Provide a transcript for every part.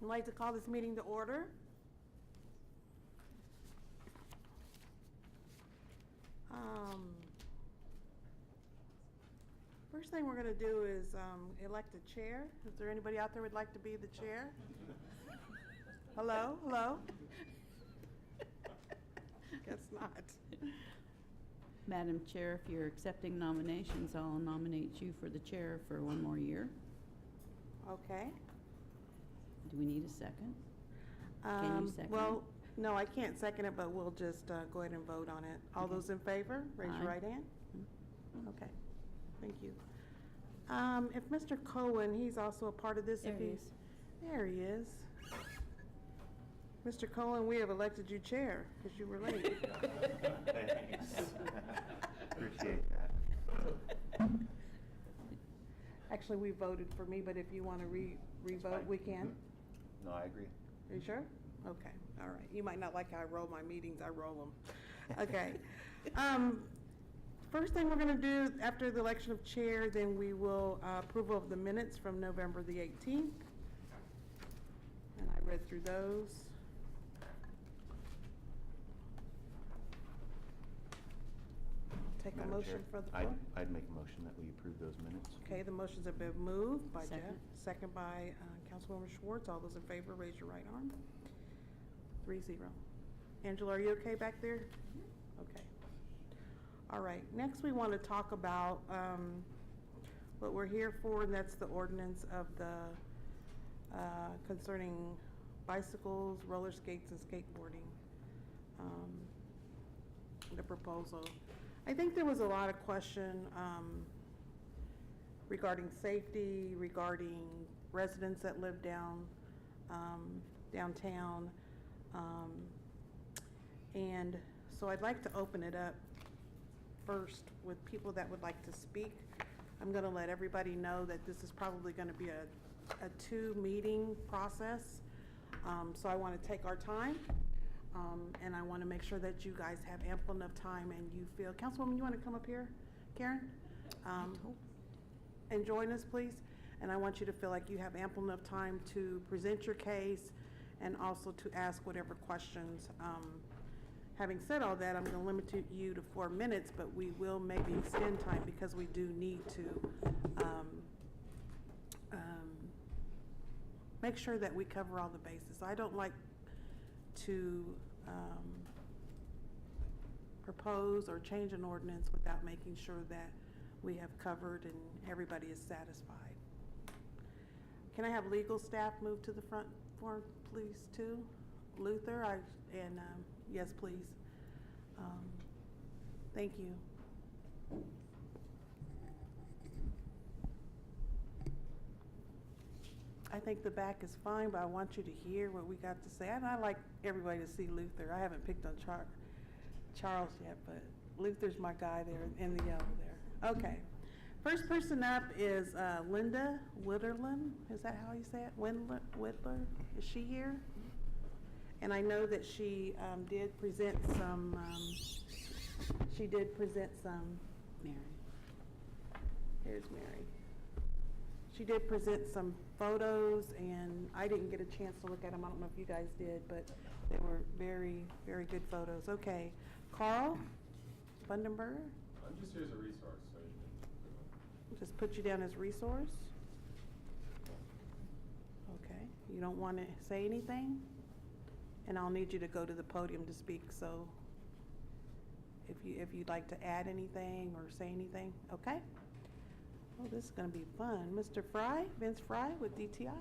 I'd like to call this meeting to order. First thing we're going to do is elect a chair. Is there anybody out there who would like to be the chair? Hello? Hello? Guess not. Madam Chair, if you're accepting nominations, I'll nominate you for the chair for one more year. Okay. Do we need a second? Can you second? Well, no, I can't second it, but we'll just go ahead and vote on it. All those in favor, raise your Aye. right hand. Okay, thank you. If Mr. Cohen, he's also a part of this. There if he he's is. There he is. Mr. Cohen, we have elected you chair because you were late. Thanks. Appreciate that. Actually, we voted for me, but if you want to re-vote, fine. we can. No, I agree. Are you sure? Okay, all right. You might not like how I roll my meetings, I roll them. Okay. First thing we're going to do after the election of chair, then we will approval of the minutes from November the 18th. And I read through those. Take a Madam motion Chair, for the floor. I'd make a motion that we approve those minutes. Okay, the motions have been moved by Jeff, Second. second by Councilwoman Schwartz. All those in favor, raise your right arm. 3-0. Angela, are you okay back there? Okay. All right, next we want to talk about what we're here for, and that's the ordinance of the concerning bicycles, roller skates, and skateboarding. The proposal. I think there was a lot of question regarding safety, regarding residents that live downtown. And so I'd like to open it up first with people that would like to speak. I'm going to let everybody know that this is probably going to be a two-meeting process. So I want to take our time. And I want to make sure that you guys have ample enough time and you feel, Councilwoman, you want to come up here, Karen? And join us, please. And I want you to feel like you have ample enough time to present your case and also to ask whatever questions. Having said all that, I'm going to limit you to 4 minutes, but we will maybe extend time because we do need to make sure that we cover all the bases. I don't like to propose or change an ordinance without making sure that we have covered and everybody is satisfied. Can I have legal staff move to the front for, please, too? Luther, yes, please. Thank you. I think the back is fine, but I want you to hear what we got to say. And I like everybody to see Luther. I haven't picked on Charles yet, but Luther's my guy there in the yellow there. Okay. First person up is Linda Witterlin. Is that how you say it? Whitler? Is she here? And I know that she did present some, Mary. here's Mary. She did present some photos, and I didn't get a chance to look at them. I don't know if you guys did, but they were very, very good photos. Okay, Carl Bundenberger, I'm just here as a resource, so you can. just put you down as resource. Okay, you don't want to say anything? And I'll need you to go to the podium to speak, so if you'd like to add anything or say anything, okay? Oh, this is going to be fun. Mr. Fry, Vince Fry with DTI.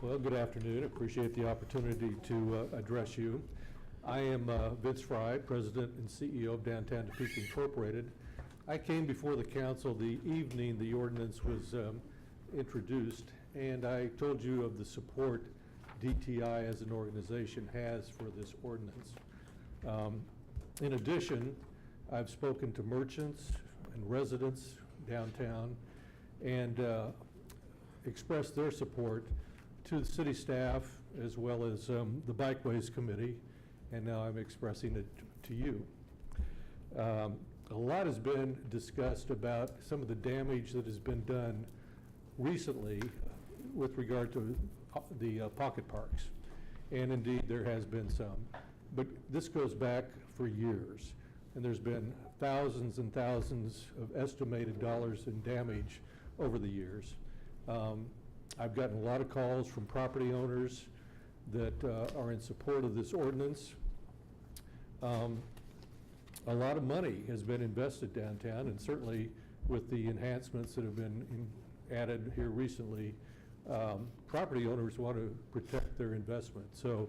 Well, good afternoon. Appreciate the opportunity to address you. I am Vince Fry, President and CEO of Downtown Topeka Incorporated. I came before the council the evening the ordinance was introduced, and I told you of the support DTI as an organization has for this ordinance. In addition, I've spoken to merchants and residents downtown and expressed their support to the city staff as well as the Bikeways Committee, and now I'm expressing it to you. A lot has been discussed about some of the damage that has been done recently with regard to the pocket parks. And indeed, there has been some. But this goes back for years. And there's been thousands and thousands of estimated dollars in damage over the years. I've gotten a lot of calls from property owners that are in support of this ordinance. A lot of money has been invested downtown, and certainly with the enhancements that have been added here recently, property owners want to protect their investment. So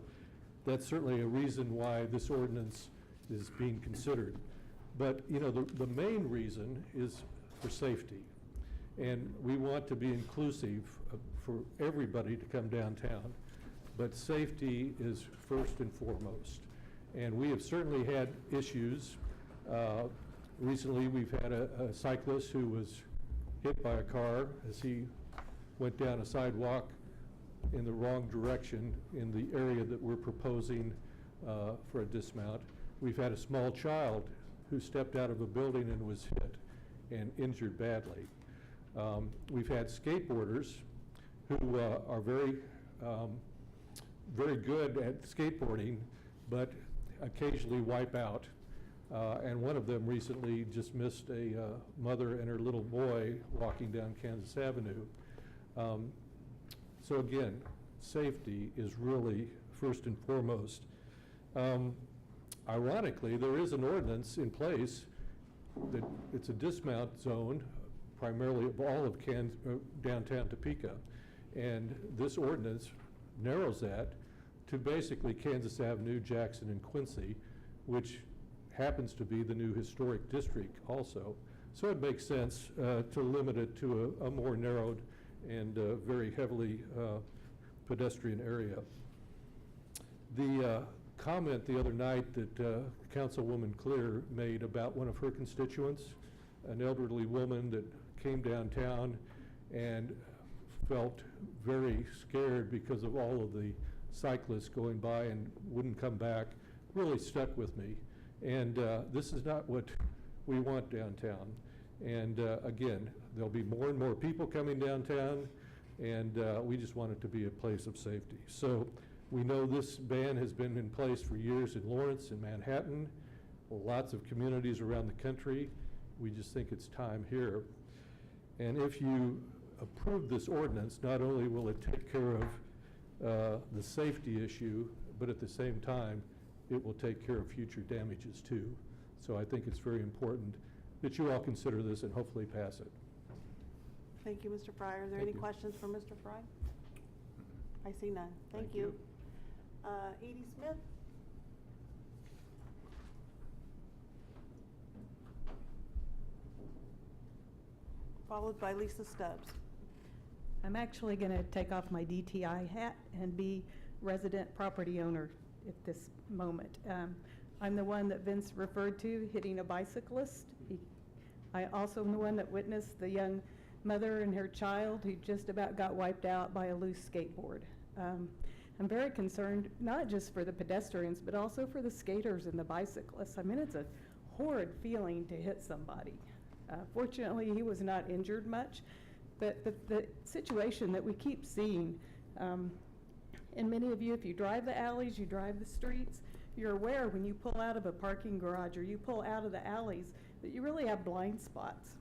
that's certainly a reason why this ordinance is being considered. But, you know, the main reason is for safety. And we want to be inclusive for everybody to come downtown. But safety is first and foremost. And we have certainly had issues. Recently, we've had a cyclist who was hit by a car as he went down a sidewalk in the wrong direction in the area that we're proposing for a dismount. We've had a small child who stepped out of a building and was hit and injured badly. We've had skateboarders who are very good at skateboarding, but occasionally wipe out. And one of them recently just missed a mother and her little boy walking down Kansas Avenue. So again, safety is really first and foremost. Ironically, there is an ordinance in place that it's a dismount zone, primarily of all of downtown Topeka. And this ordinance narrows that to basically Kansas Avenue, Jackson, and Quincy, which happens to be the new historic district also. So it makes sense to limit it to a more narrowed and very heavily pedestrian area. The comment the other night that Councilwoman Clear made about one of her constituents, an elderly woman that came downtown and felt very scared because of all of the cyclists going by and wouldn't come back, really stuck with me. And this is not what we want downtown. And again, there'll be more and more people coming downtown, and we just want it to be a place of safety. So we know this ban has been in place for years in Lawrence and Manhattan, lots of communities around the country. We just think it's time here. And if you approve this ordinance, not only will it take care of the safety issue, but at the same time, it will take care of future damages too. So I think it's very important that you all consider this and hopefully pass it. Thank you, Mr. Fry. Are there Thank any you. questions for Mr. Fry? I see none. Thank you. Edie Smith? Followed by Lisa Stubbs. I'm actually going to take off my DTI hat and be resident property owner at this moment. I'm the one that Vince referred to hitting a bicyclist. I also am the one that witnessed the young mother and her child who just about got wiped out by a loose skateboard. I'm very concerned, not just for the pedestrians, but also for the skaters and the bicyclists. I mean, it's a horrid feeling to hit somebody. Fortunately, he was not injured much, but the situation that we keep seeing, and many of you, if you drive the alleys, you drive the streets, you're aware when you pull out of a parking garage or you pull out of the alleys that you really have blind spots.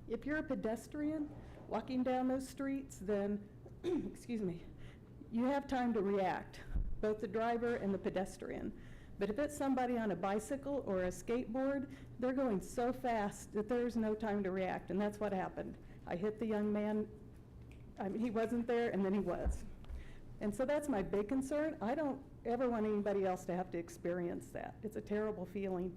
If you're a pedestrian walking down those streets, then, excuse me, you have time to react, both the driver and the pedestrian. But if it's somebody on a bicycle or a skateboard, they're going so fast that there's no time to react, and that's what happened. I hit the young man. I mean, he wasn't there, and then he was. And so that's my big concern. I don't ever want anybody else to have to experience that. It's a terrible feeling.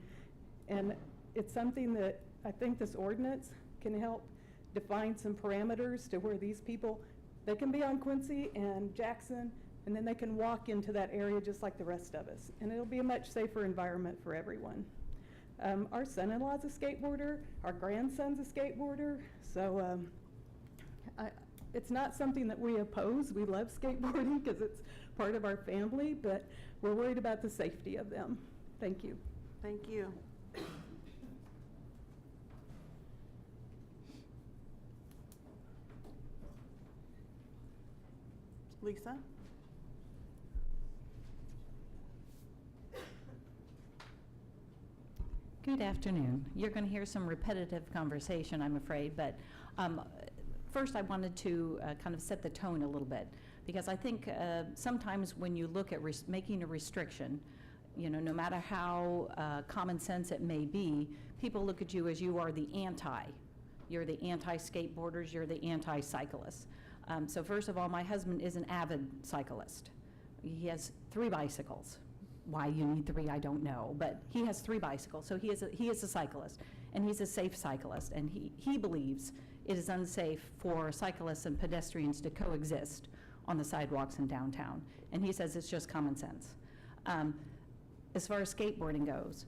And it's something that I think this ordinance can help define some parameters to where these people, they can be on Quincy and Jackson, and then they can walk into that area just like the rest of us. And it'll be a much safer environment for everyone. Our son-in-law's a skateboarder, our grandson's a skateboarder, so it's not something that we oppose. We love skateboarding because it's part of our family, but we're worried about the safety of them. Thank you. Thank you. Lisa? Good afternoon. You're going to hear some repetitive conversation, I'm afraid, but first I wanted to kind of set the tone a little bit, because I think sometimes when you look at making a restriction, you know, no matter how common sense it may be, people look at you as you are the anti. You're the anti-skateboarders, you're the anti-cyclists. So first of all, my husband is an avid cyclist. He has 3 bicycles. Why you need 3, I don't know, but he has 3 bicycles, so he is a cyclist, and he's a safe cyclist, and he believes it is unsafe for cyclists and pedestrians to coexist on the sidewalks in downtown, and he says it's just common sense. As far as skateboarding goes,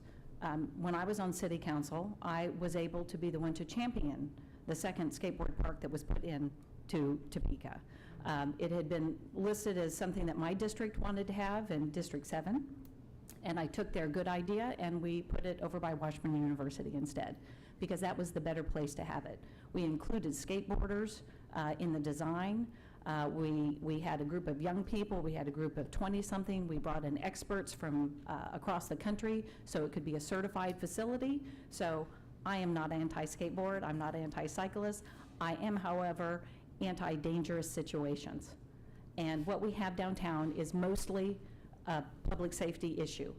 when I was on city council, I was able to be the one to champion the 2nd skateboard park that was put in to Topeka. It had been listed as something that my district wanted to have in District 7, and I took their good idea and we put it over by Washburn University instead, because that was the better place to have it. We included skateboarders in the design. We had a group of young people, we had a group of 20-something, we brought in experts from across the country so it could be a certified facility. So I am not anti-skateboard, I'm not anti-cyclist. I am, however, anti-dangerous situations. And what we have downtown is mostly a public safety issue.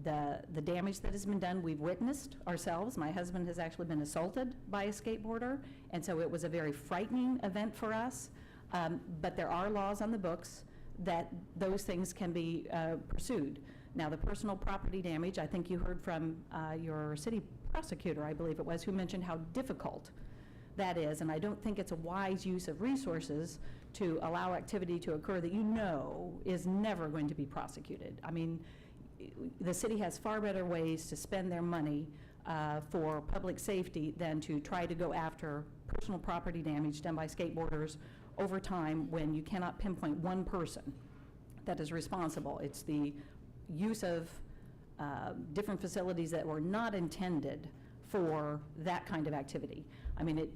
The damage that has been done, we've witnessed ourselves. My husband has actually been assaulted by a skateboarder, and so it was a very frightening event for us. But there are laws on the books that those things can be pursued. Now, the personal property damage, I think you heard from your city prosecutor, I believe it was, who mentioned how difficult that is, and I don't think it's a wise use of resources to allow activity to occur that you know is never going to be prosecuted. I mean, the city has far better ways to spend their money for public safety than to try to go after personal property damage done by skateboarders over time when you cannot pinpoint one person that is responsible. It's the use of different facilities that were not intended for that kind of activity. I mean,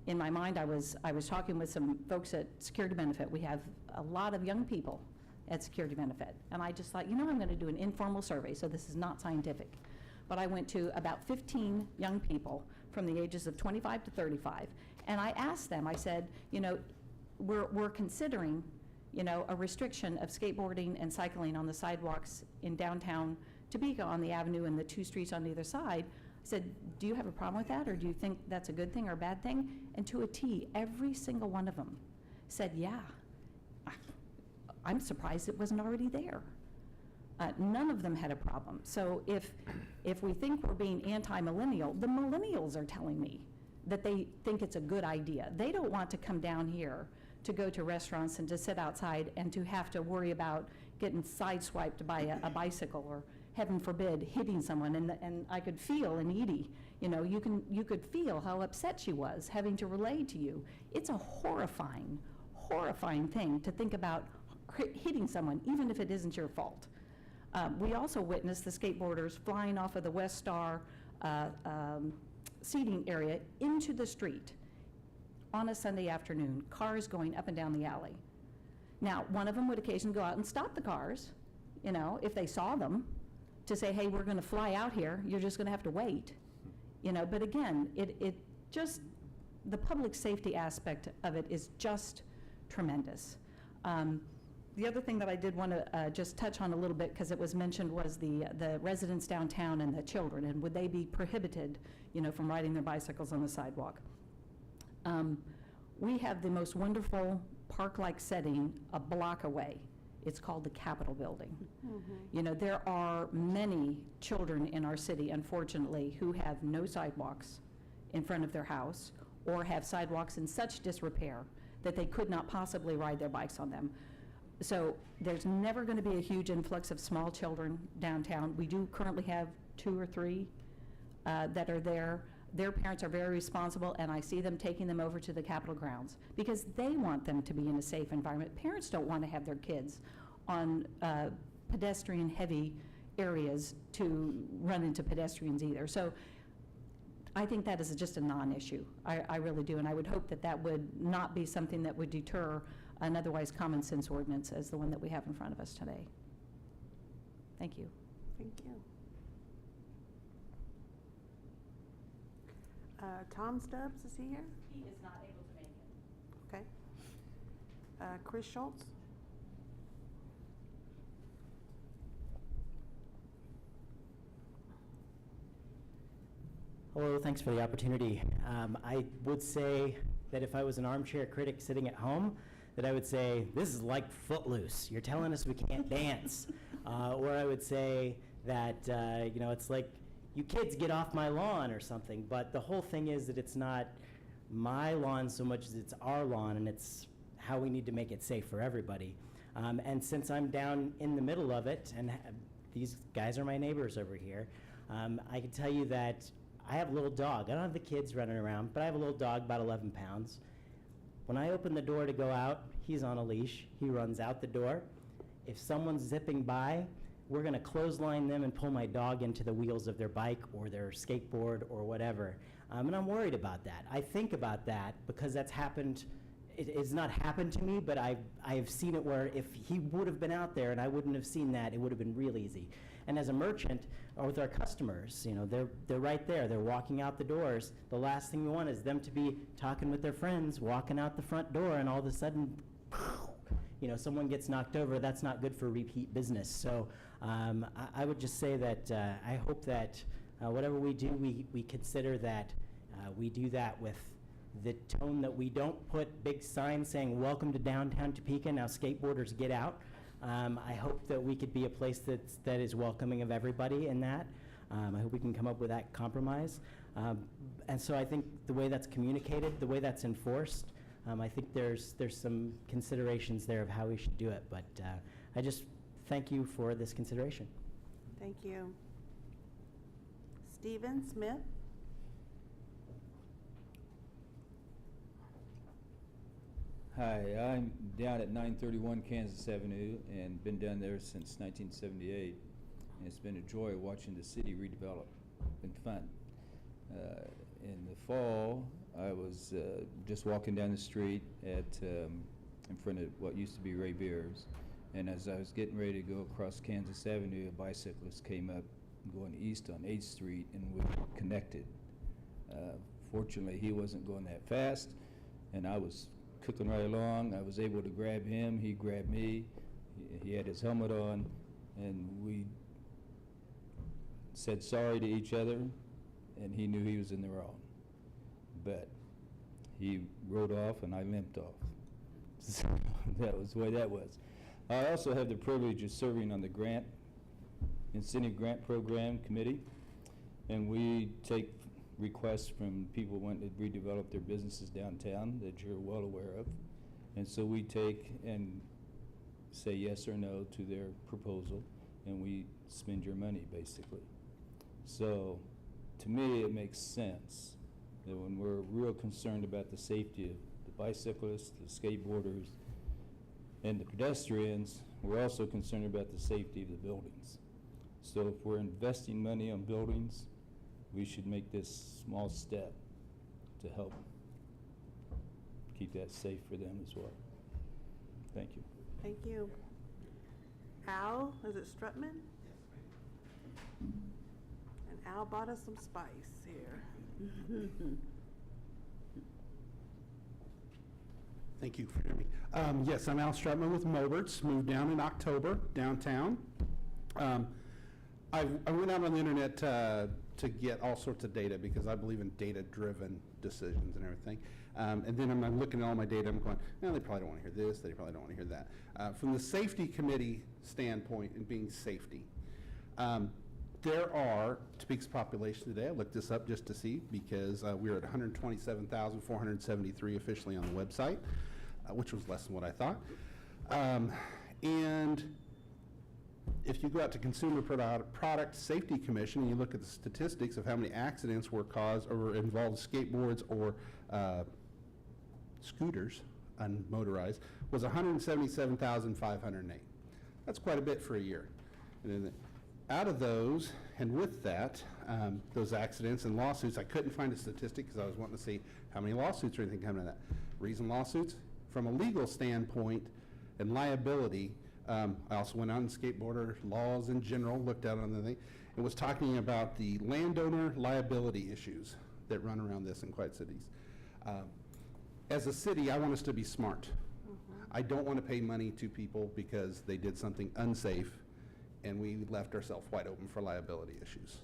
in my mind, I was talking with some folks at Security Benefit. We have a lot of young people at Security Benefit, and I just thought, you know, I'm going to do an informal survey, so this is not scientific. But I went to about 15 young people from the ages of 25 to 35, and I asked them, I said, you know, we're considering, you know, a restriction of skateboarding and cycling on the sidewalks in downtown Topeka on the avenue and the 2 streets on either side. I said, do you have a problem with that, or do you think that's a good thing or a bad thing? And to a T, every single one of them said, yeah. I'm surprised it wasn't already there. None of them had a problem. So if we think we're being anti-millennial, the millennials are telling me that they think it's a good idea. They don't want to come down here to go to restaurants and to sit outside and to have to worry about getting sideswiped by a bicycle or, heaven forbid, hitting someone. And I could feel in Edie, you know, you could feel how upset she was having to relay to you. It's a horrifying thing to think about hitting someone, even if it isn't your fault. We also witnessed the skateboarders flying off of the West Star seating area into the street on a Sunday afternoon, cars going up and down the alley. Now, one of them would occasionally go out and stop the cars, you know, if they saw them, to say, hey, we're going to fly out here, you're just going to have to wait. You know, but again, it just, the public safety aspect of it is just tremendous. The other thing that I did want to just touch on a little bit, because it was mentioned, was the residents downtown and the children, and would they be prohibited, you know, from riding their bicycles on the sidewalk? We have the most wonderful park-like setting a block away. It's called the Capitol Building. Mm-hmm. You know, there are many children in our city, unfortunately, who have no sidewalks in front of their house, or have sidewalks in such disrepair that they could not possibly ride their bikes on them. So there's never going to be a huge influx of small children downtown. We do currently have 2 or 3 that are there. Their parents are very responsible, and I see them taking them over to the Capitol grounds because they want them to be in a safe environment. Parents don't want to have their kids on pedestrian-heavy areas to run into pedestrians either. So I think that is just a non-issue. I really do, and I would hope that that would not be something that would deter an otherwise common sense ordinance as the one that we have in front of us today. Thank you. Thank you. Tom Stubbs, is he here? He is not able to make it. Okay. Chris Schultz? Hello, thanks for the opportunity. I would say that if I was an armchair critic sitting at home, that I would say, this is like Footloose. You're telling us we can't dance. Or I would say that, it's like, you kids get off my lawn or something. But the whole thing is that it's not my lawn so much as it's our lawn, and it's how we need to make it safe for everybody. And since I'm down in the middle of it, and these guys are my neighbors over here, I can tell you that I have a little dog. I don't have the kids running around, but I have a little dog, about 11 pounds. When I open the door to go out, he's on a leash. He runs out the door. If someone's zipping by, we're going to clothesline them and pull my dog into the wheels of their bike or their skateboard or whatever. And I'm worried about that. I think about that because that's happened. It's not happened to me, but I have seen it where if he would have been out there and I wouldn't have seen that, it would have been real easy. And as a merchant, or with our customers, they're right there. They're walking out the doors. The last thing we want is them to be talking with their friends, walking out the front door, and all of a sudden, someone gets knocked over. That's not good for repeat business. So I would just say that I hope that whatever we do, we consider that we do that with the tone that we don't put big signs saying, welcome to downtown Topeka, now skateboarders get out. I hope that we could be a place that is welcoming of everybody in that. I hope we can come up with that compromise. And so I think the way that's communicated, the way that's enforced, I think there's some considerations there of how we should do it. But I just thank you for this consideration. Thank you. Stephen Smith? Hi, I'm down at 931 Kansas Avenue and been down there since 1978. And it's been a joy watching the city redevelop. Been fun. In the fall, I was just walking down the street in front of what used to be Ray Beers. And as I was getting ready to go across Kansas Avenue, a bicyclist came up going east on 8th Street and we connected. Fortunately, he wasn't going that fast, and I was cooking right along. I was able to grab him, he grabbed me, he had his helmet on, and we said sorry to each other, and he knew he was in the wrong. But he rode off and I limped off. So that was the way that was. I also have the privilege of serving on the Incentive Grant Program Committee, and we take requests from people wanting to redevelop their businesses downtown that you're well aware of. And so we take and say yes or no to their proposal, and we spend your money, basically. So to me, it makes sense that when we're real concerned about the safety of the bicyclists, the skateboarders, and the pedestrians, we're also concerned about the safety of the buildings. So if we're investing money on buildings, we should make this small step to help keep that safe for them as well. Thank you. Thank you. Al, is it Strutman? And Al bought us some spice here. Thank you for hearing me. Yes, I'm Al Strutman with Moberts, moved down in October, downtown. I went out on the internet to get all sorts of data because I believe in data-driven decisions and everything. And then I'm looking at all my data, I'm going, no, they probably don't want to hear this, they probably don't want to hear that. From the safety committee standpoint and being safety, there are, Topeka's population today, I looked this up just to see because we're at 127,473 officially on the website, which was less than what I thought. And if you go out to Consumer Product Safety Commission and you look at the statistics of how many accidents were caused or involved skateboards or scooters, unmotorized, was 177,508. That's quite a bit for a year. And then out of those, and with that, those accidents and lawsuits, I couldn't find a statistic because I was wanting to see how many lawsuits or anything coming out of that. Reason lawsuits, from a legal standpoint and liability, I also went on skateboarder laws in general, looked at on the thing, and was talking about the landowner liability issues that run around this in Quad Cities. As a city, I want us to be smart. I don't want to pay money to people because they did something unsafe and we left ourselves wide open for liability issues.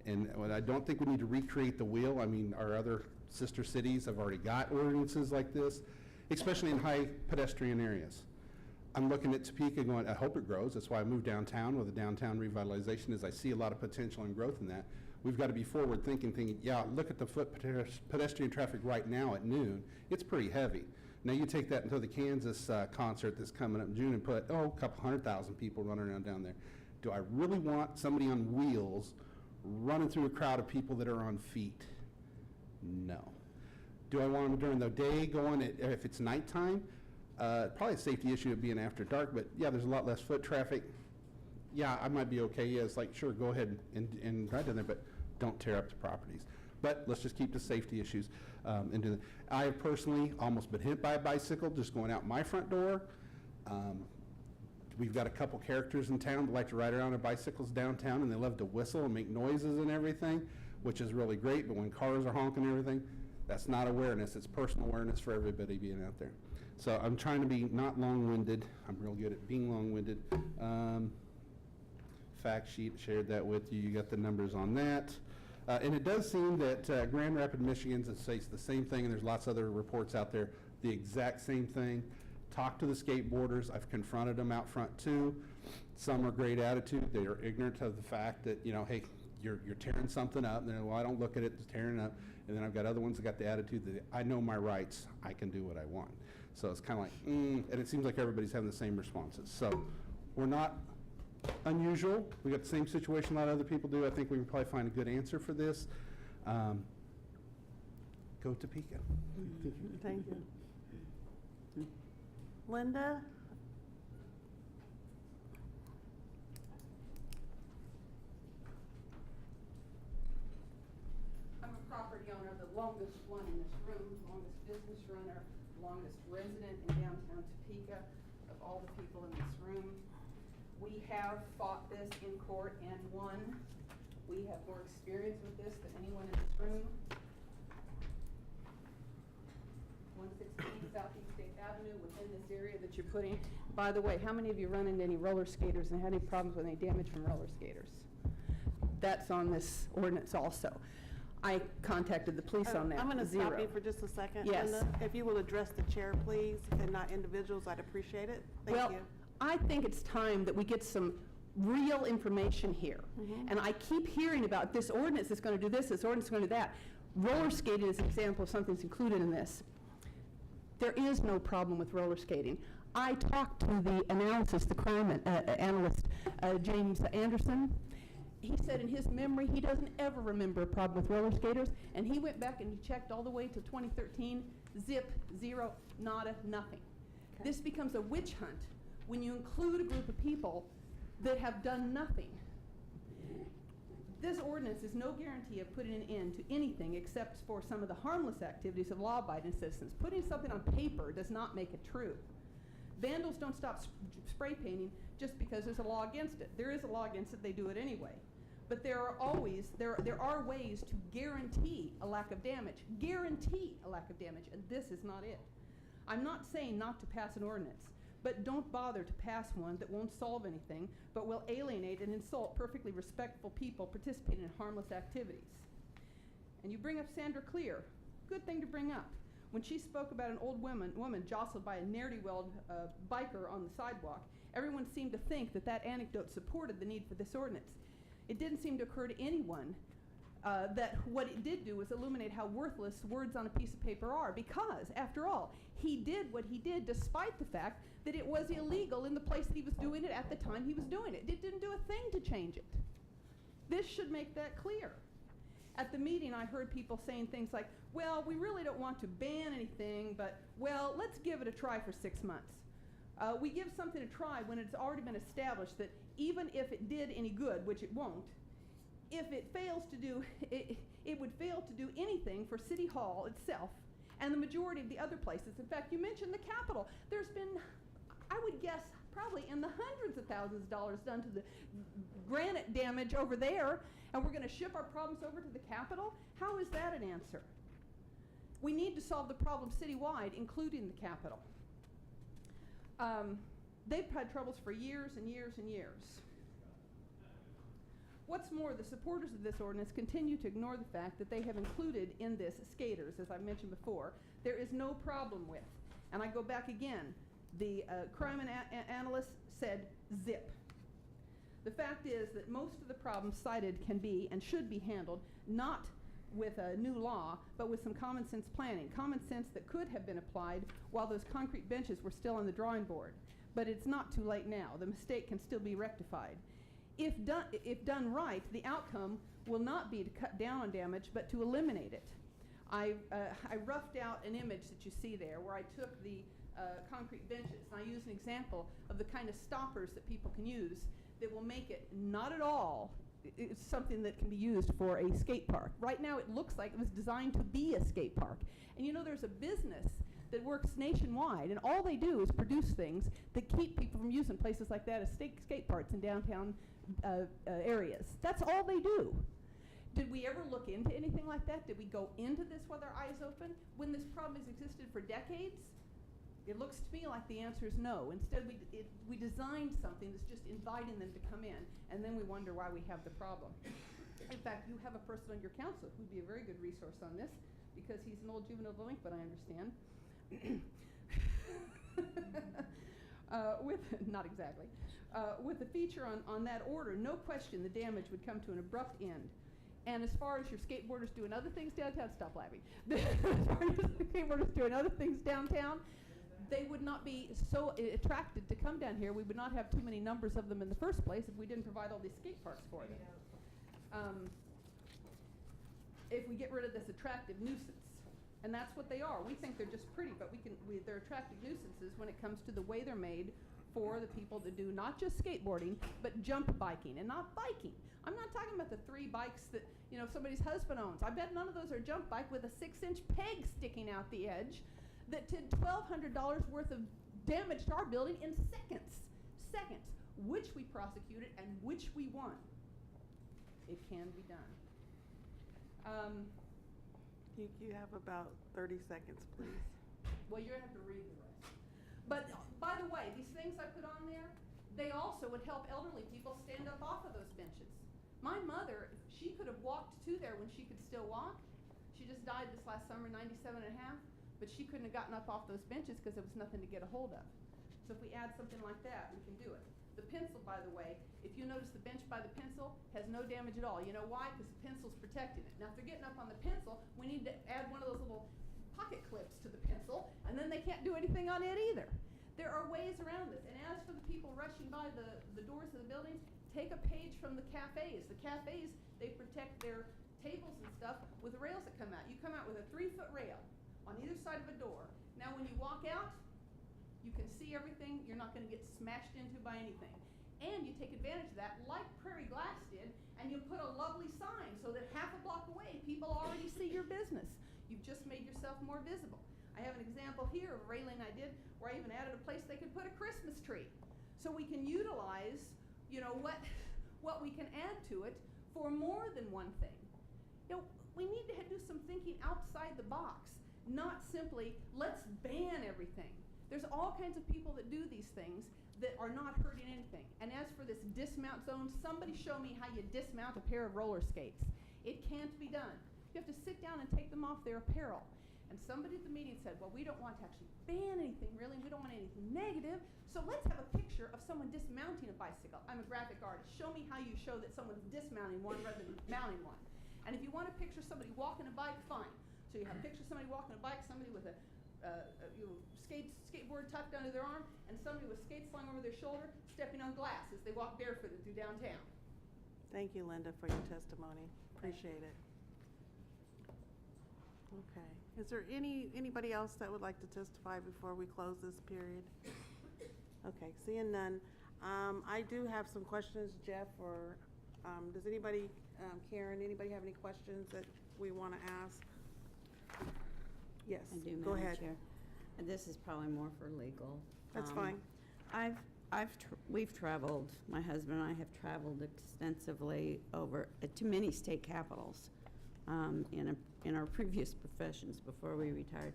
And I don't think we need to recreate the wheel. I mean, our other sister cities have already got ordinances like this, especially in high pedestrian areas. I'm looking at Topeka going, I hope it grows. That's why I moved downtown with the downtown revitalization, is I see a lot of potential and growth in that. We've got to be forward thinking, yeah, look at the foot pedestrian traffic right now at noon. It's pretty heavy. Now you take that into the Kansas concert that's coming up in June and put, a couple 100,000 people running around down there. Do I really want somebody on wheels running through a crowd of people that are on feet? No. Do I want them during the day going, if it's nighttime? Probably a safety issue of being after dark, but yeah, there's a lot less foot traffic. Yeah, I might be okay. Yeah, it's like, sure, go ahead and drive down there, but don't tear up the properties. But let's just keep the safety issues and do that. I have personally almost been hit by a bicycle just going out my front door. We've got a couple characters in town that like to ride around their bicycles downtown, and they love to whistle and make noises and everything, which is really great. But when cars are honking and everything, that's not awareness. It's personal awareness for everybody being out there. So I'm trying to be not long-winded. I'm real good at being long-winded. Fact sheet, shared that with you. You got the numbers on that. And it does seem that Grand Rapids, Michigan says the same thing, and there's lots of other reports out there, the exact same thing. Talk to the skateboarders. I've confronted them out front too. Some are great attitude. They are ignorant of the fact that, hey, you're tearing something up. And they're, well, I don't look at it as tearing up. And then I've got other ones that got the attitude that I know my rights. I can do what I want. So it's kind of like, and it seems like everybody's having the same responses. So we're not unusual. We got the same situation a lot of other people do. I think we can probably find a good answer for this. Go Topeka. Thank you. Linda? I'm a property owner, the longest one in this room, longest business runner, longest resident in downtown Topeka of all the people in this room. We have fought this in court and won. We have more experience with this than anyone in this room. 116 Southeast State Avenue, within this area that you're putting. By the way, how many of you run into any roller skaters and had any problems with any damage from roller skaters? That's on this ordinance also. I contacted the police on that. I'm going to Zero. stop you for just a second, Yes. Linda. If you will address the chair, please, and not individuals, I'd appreciate it. Thank Well, you. I think it's time that we get some real information here. And I keep hearing about this ordinance is going to do this ordinance is going to do that. Roller skating is an example of something that's included in this. There is no problem with roller skating. I talked to the the crime analyst, James Anderson. He said in his memory he doesn't ever remember a problem with roller skaters, and he went back and he checked all the way to 2013, zip, zero, nada, nothing. Okay. This becomes a witch hunt when you include a group of people that have done nothing. This ordinance is no guarantee of putting an end to anything except for some of the harmless activities of law-abiding citizens. Putting something on paper does not make it true. Vandals don't stop spray painting just because there's a law against it. There is a law against it, they do it anyway. But there are ways to guarantee a lack of damage. Guarantee a lack of damage, and this is not it. I'm not saying not to pass an ordinance, but don't bother to pass one that won't solve anything, but will alienate and insult perfectly respectful people participating in harmless activities. And you bring up Sandra Clear. Good thing to bring up. When she spoke about an old woman jostled by a ne'er-do-well biker on the sidewalk, everyone seemed to think that anecdote supported the need for this ordinance. It didn't seem to occur to anyone that what it did do was illuminate how worthless words on a piece of paper are, because, after all, he did what he did despite the fact that it was illegal in the place that he was doing it at the time he was doing it. It didn't do a thing to change it. This should make that clear. At the meeting, I heard people saying things like, well, we really don't want to ban anything, but, well, let's give it a try for 6 months. We give something a try when it's already been established that even if it did any good, which it won't, if it fails to do, it would fail to do anything for City Hall itself and the majority of the other places. In fact, you mentioned the Capitol. There's been, I would guess, probably in the hundreds of thousands of dollars done to the granite damage over there, and we're going to ship our problems over to the Capitol? How is that an answer? We need to solve the problem citywide, including the Capitol. They've had troubles for years and years and years. What's more, the supporters of this ordinance continue to ignore the fact that they have included in this skaters, as I mentioned before, there is no problem with. And I go back again. The crime analyst said zip. The fact is that most of the problems cited can be and should be handled not with a new law, but with some common sense planning. Common sense that could have been applied while those concrete benches were still on the drawing board. But it's not too late now. The mistake can still be rectified. If done right, the outcome will not be to cut down on damage, but to eliminate it. I roughed out an image that you see there where I took the concrete benches, and I used an example of the kind of stoppers that people can use that will make it not at all it's something that can be used for a skate park. Right now it looks like it was designed to be a skate park. And you know, there's a business that works nationwide, and all they do is produce things that keep people from using places like that as skate parks in downtown areas. That's all they do. Did we ever look into anything like that? Did we go into this with our eyes open when this problem has existed for decades? It looks to me like the answer is no. Instead, we designed something that's just inviting them to come in, and then we wonder why we have the problem. In fact, you have a person on your council who would be a very good resource on this, because he's an old juvenile delinquent, I understand. Not exactly. With the feature on that order, no question the damage would come to an abrupt end. And as far as your skateboarders doing other things downtown, stop laughing. As far as the skateboarders doing other things downtown, they would not be so attracted to come down here. We would not have too many numbers of them in the first place if we didn't provide all these skate parks for them. If we get rid of this attractive nuisance, and that's what they are. We think they're just pretty, but they're attractive nuisances when it comes to the way they're made for the people that do not just skateboarding, but jump biking, and not biking. I'm not talking about the 3 bikes that, you know, somebody's husband owns. I bet none of those are jump bike with a 6-inch peg sticking out the edge that did $1,200 worth of damage to our building in seconds. Seconds, which we prosecuted and which we won. It can be done. You have about 30 seconds, please. Well, you're going to have to read the rest. But by the way, these things I put on there, they also would help elderly people stand up off of those benches. My mother, she could have walked to there when she could still walk. She just died this last summer, 97 and a half, but she couldn't have gotten up off those benches because there was nothing to get a hold of. So if we add something like that, we can do it. The pencil, by the way, if you notice the bench by the pencil has no damage at all. You know why? Because the pencil's protecting it. Now, if they're getting up on the pencil, we need to add one of those little pocket clips to the pencil, and then they can't do anything on it either. There are ways around this. And as for the people rushing by the doors of the buildings, take a page from the cafes. The cafes, they protect their tables and stuff with rails that come out. You come out with a 3-foot rail on either side of a door. Now, when you walk out, you can see everything. You're not going to get smashed into by anything. And you take advantage of that, like Prairie Glass did, and you put a lovely sign so that half a block away, people already see your business. You've just made yourself more visible. I have an example here of a railing I did where I even added a place they could put a Christmas tree. So we can utilize, you know, what we can add to it for more than one thing. You know, we need to do some thinking outside the box, not simply let's ban everything. There's all kinds of people that do these things that are not hurting anything. And as for this dismount zone, somebody show me how you dismount a pair of roller skates. It can't be done. You have to sit down and take them off their apparel. And somebody at the meeting said, well, we don't want to actually ban anything, really. We don't want anything negative. So let's have a picture of someone dismounting a bicycle. I'm a graphic artist. Show me how you show that someone's dismounting one rather than mounting one. And if you want to picture somebody walking a bike, fine. So you have a picture of somebody walking a bike, somebody with a skateboard tucked under their arm, and somebody with skates slung over their shoulder, stepping on glass as they walk barefooted through downtown. Thank you, Linda, for your testimony. Appreciate it. Okay. Is there anybody else that would like to testify before we close this period? Okay, seeing none. I do have some questions, Jeff, or does anybody, Karen, anybody have any questions that we want to ask? Yes, I do, go Madam ahead. Chair. And this is probably more for legal. That's fine. We've traveled, my husband and I have traveled extensively over to many state capitals in our previous professions before we retired.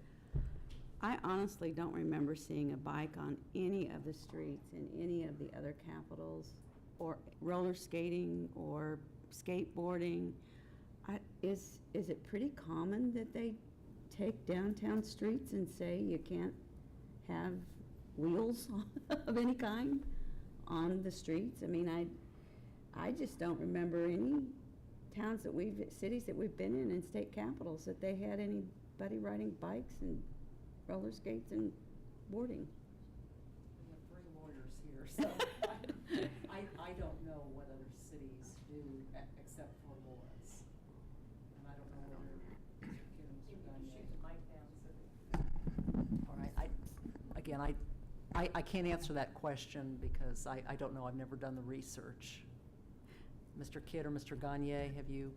I honestly don't remember seeing a bike on any of the streets in any of the other capitals, or roller skating or skateboarding. Is it pretty common that they take downtown streets and say you can't have wheels of any kind on the streets? I mean, I just don't remember any cities that we've been in state capitals that they had anybody riding bikes and roller skates and boarding. We have 3 lawyers here, so I don't know what other cities do except for Lawrence. And I don't know whether Mr. Gagne. All right, again, I can't answer that question because I don't know. I've never done the research. Mr. Kidd or Mr. Gagne, are you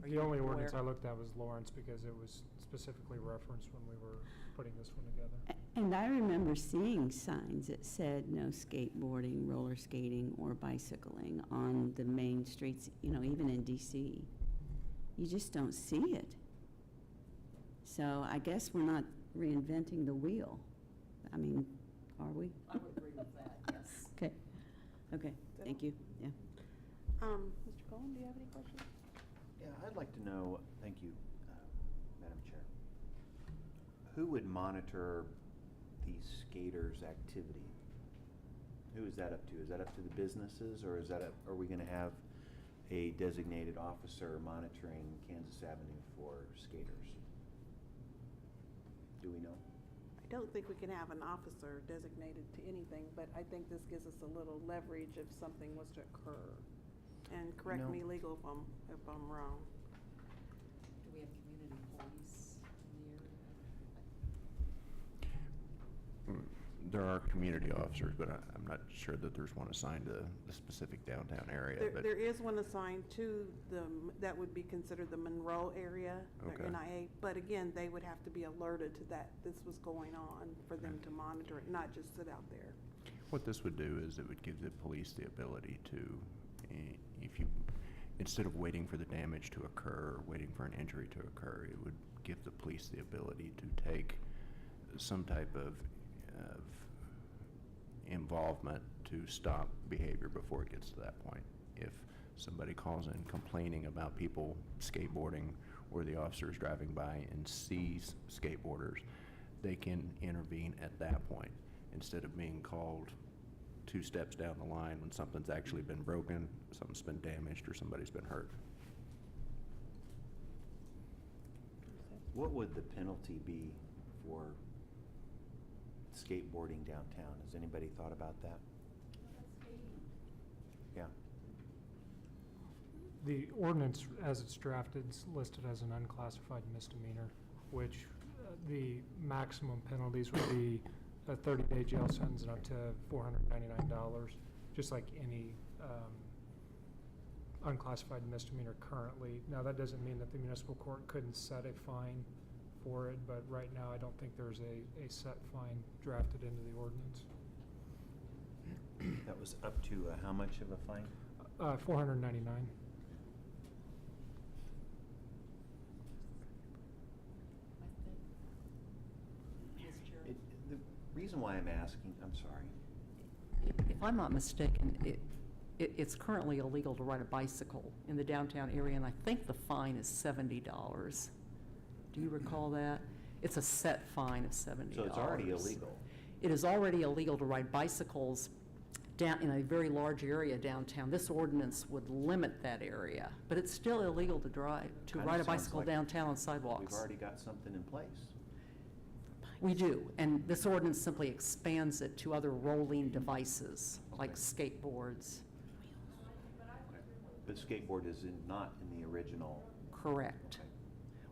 The only aware? ordinance I looked at was Lawrence because it was specifically referenced when we were putting this one together. And I remember seeing signs that said no skateboarding, roller skating, or bicycling on the main streets, even in DC. You just don't see it. So I guess we're not reinventing the wheel. I mean, are we? I would agree with that, yes. Okay, thank you, yeah. Mr. Cohen, do you have any questions? Yeah, I'd like to know, thank you, Madam Chair. Who would monitor these skaters' activity? Who is that up to? Is that up to the businesses, or are we gonna have a designated officer monitoring Kansas Avenue for skaters? Do we know? I don't think we can have an officer designated to anything, but I think this gives us a little leverage if something was to occur. And correct me legal if I'm wrong. Do we have community police in the area? There are community officers, but I'm not sure that there's one assigned to the specific downtown area. But There is one assigned to that would be considered the Monroe area, Okay. or NIA. But again, they would have to be alerted to that this was going on for them to monitor it, not just sit out there. what this would do is it would give the police the ability to, instead of waiting for the damage to occur, or waiting for an injury to occur, it would give the police the ability to take some type of involvement to stop behavior before it gets to that point. If somebody calls in complaining about people skateboarding, or the officer is driving by and sees skateboarders, they can intervene at that point instead of being called 2 steps down the line when something's actually been broken, something's been damaged, or somebody's been hurt. What would the penalty be for skateboarding downtown? Has anybody thought about that? Yeah. The ordinance, as it's drafted, is listed as an unclassified misdemeanor, which the maximum penalties would be a 30-day jail sentence and up to $499, just like any unclassified misdemeanor currently. Now, that doesn't mean that the municipal court couldn't set a fine for it, but right now I don't think there's a set fine drafted into the ordinance. That was up to how much of a fine? $499. The reason why I'm asking, I'm sorry. If I'm not mistaken, it's currently illegal to ride a bicycle in the downtown area, and I think the fine is $70. Do you recall that? It's a set fine of $70. So it's already illegal. It is already illegal to ride bicycles down in a very large area downtown. This ordinance would limit that area, but it's still illegal to ride Kinda a sounds bicycle like downtown on sidewalks. We've already got something in place. We do, and this ordinance simply expands it to other rolling devices, like skateboards. But skateboard is not in the original. Correct. Okay.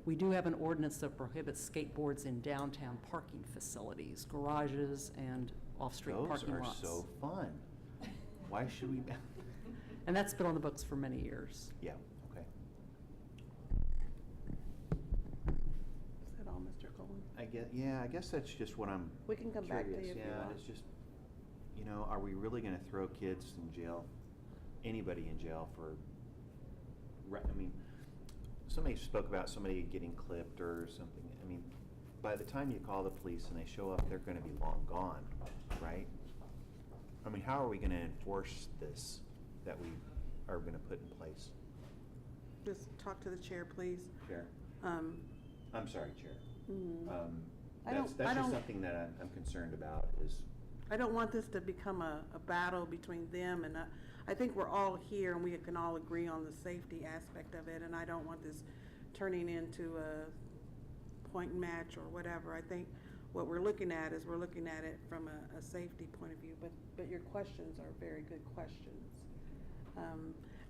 We do have an ordinance that prohibits skateboards in downtown parking facilities, garages, and off-street parking lots. Those are so fun. Why should we? And that's been on the books for many years. Yeah, okay. Is that all, Mr. Cohen? I guess that's just what I'm We can come back to curious. you if you Yeah, want. it's just, are we really gonna throw kids in jail, anybody in jail for, I mean, somebody spoke about somebody getting clipped or something. I mean, by the time you call the police and they show up, they're gonna be long gone, right? I mean, how are we gonna enforce this that we are gonna put in place? Just talk to the chair, please. Chair? Um, I'm sorry, Chair. I That's don't- just something that I'm concerned about is, I don't want this to become a battle between them and I think we're all here and we can all agree on the safety aspect of it, and I don't want this turning into a point and match or whatever. I think what we're looking at is we're looking at it from a safety point of view, but your questions are very good questions.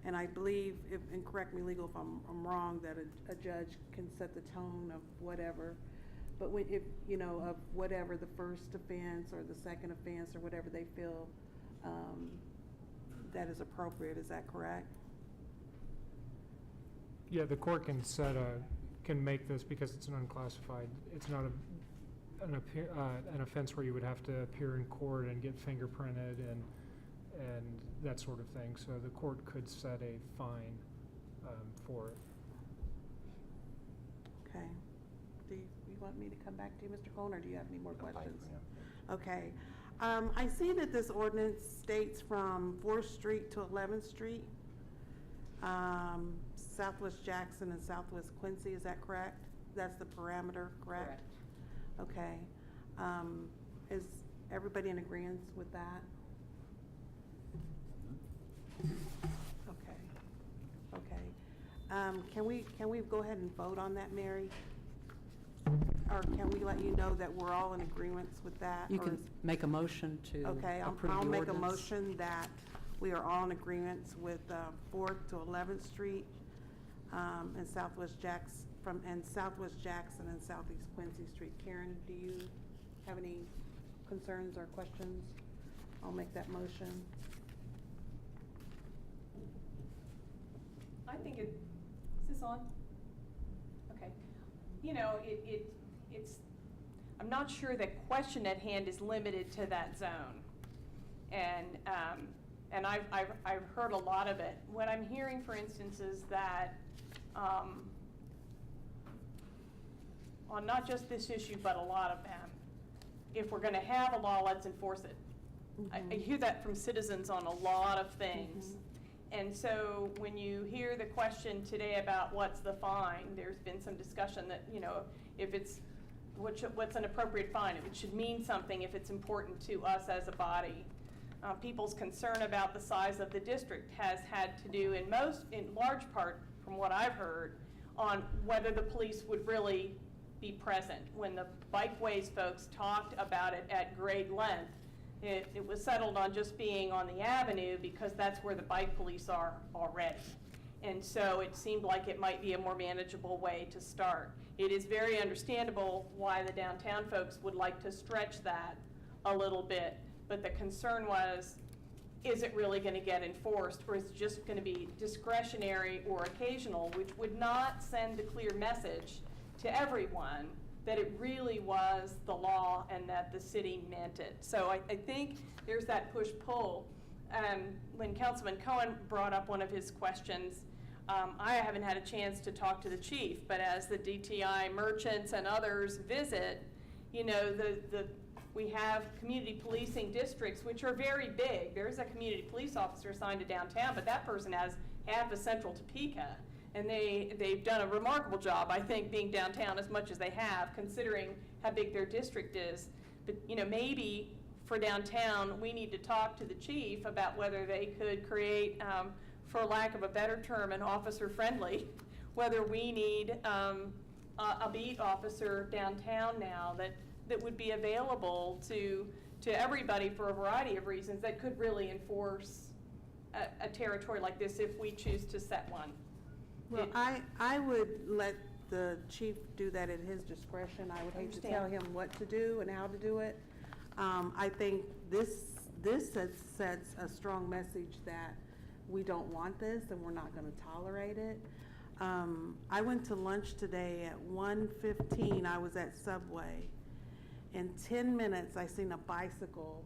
And I believe, and correct me legal if I'm wrong, that a judge can set the tone of whatever. But of whatever the first offense or the second offense or whatever they feel that is appropriate, is that correct? Yeah, the court can can make this, because it's an unclassified, it's not an offense where you would have to appear in court and get fingerprinted and that sort of thing. So the court could set a fine for it. Okay. Do you want me to come back to you, Mr. Cohen, or do you have any more I'm fine questions? for now. Okay. I see that this ordinance states from 4th Street to 11th Street, Southwest Jackson and Southwest Quincy, is that correct? That's the parameter, correct? Okay. Is everybody in agreement with that? Okay. Can we go ahead and vote on that, Mary? Or can we let you know that we're all in agreement with that? You or can is- make a motion to Okay, approve I'll the make a ordinance. motion that we are all in agreement with 4th to 11th Street and Southwest Jackson and Southeast Quincy Street. Karen, do you have any concerns or questions? I'll make that motion. I think is this on? Okay. I'm not sure the question at hand is limited to that zone. And I've heard a lot of it. What I'm hearing, for instance, is that on not just this issue, but a lot of them, if we're gonna have a law, let's enforce it. I hear that from citizens on a lot of things. And so when you hear the question today about what's the fine, there's been some discussion that, if it's, what's an appropriate fine? It should mean something if it's important to us as a body. People's concern about the size of the district has had to do in large part, from what I've heard, on whether the police would really be present. When the Bikeways folks talked about it at great length, it was settled on just being on the avenue because that's where the bike police are already. And so it seemed like it might be a more manageable way to start. It is very understandable why the downtown folks would like to stretch that a little bit, but the concern was, is it really going to get enforced, or is it just going to be discretionary or occasional, which would not send a clear message to everyone that it really was the law and that the city meant it. So I think there's that push-pull. When Councilman Cohen brought up one of his questions, I haven't had a chance to talk to the chief, but as the DTI merchants and others visit, we have community policing districts, which are very big. There's a community police officer assigned to downtown, but that person has half of central Topeka. And they've done a remarkable job, I think, being downtown as much as they have, considering how big their district is. But, maybe for downtown, we need to talk to the chief about whether they could create, for lack of a better term, an officer-friendly, whether we need a beat officer downtown now that would be available to everybody for a variety of reasons that could really enforce a territory like this if we choose to set one. Well, I would let the chief do that at his discretion. I would hate to tell him what to do and how to do it. I think this sets a strong message that we don't want this and we're not going to tolerate it. I went to lunch today at 1:15. I was at Subway. In 10 minutes, I seen a bicyclist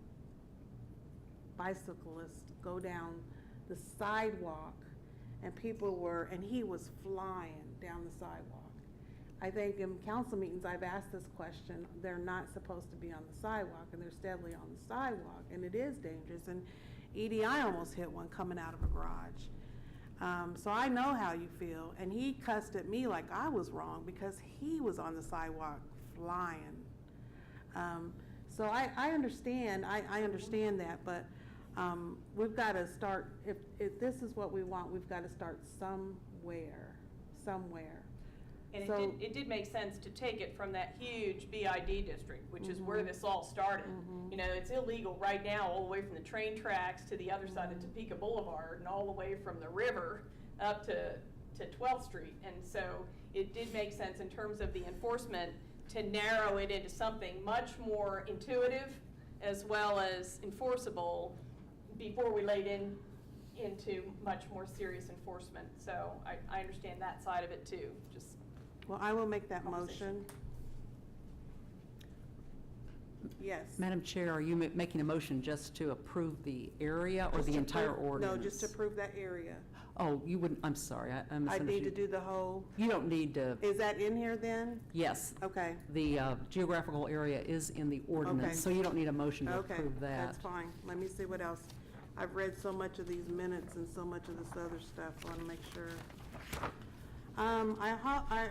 go down the sidewalk, and he was flying down the sidewalk. I think in council meetings, I've asked this question. They're not supposed to be on the sidewalk, and they're steadily on the sidewalk, and it is dangerous. And Edie, I almost hit one coming out of a garage. So I know how you feel. And he cussed at me like I was wrong because he was on the sidewalk flying. So I understand. I understand that, but we've got to start. If this is what we want, we've got to start somewhere. And So- it did make sense to take it from that huge BID district, which is where this all started. You know, it's illegal right now all the way from the train tracks to the other side of Topeka Boulevard and all the way from the river up to 12th Street. And so it did make sense in terms of the enforcement to narrow it into something much more intuitive as well as enforceable before we laid into much more serious enforcement. So I understand that side of it too. Just Well, I will make that Conversation. motion. Yes. Madam Chair, are you making a motion just to approve the area or Just the to entire approve- ordinance? No, just to approve that area. Oh, you wouldn't, I'm sorry, I I misunderstood. need to do the whole, You don't need to, is that in here then? yes, Okay, the geographical area is in the ordinance, Okay. so you don't need a motion to okay, approve that. that's fine. Let me see what else. I've read so much of these minutes and so much of this other stuff, I want to make sure. I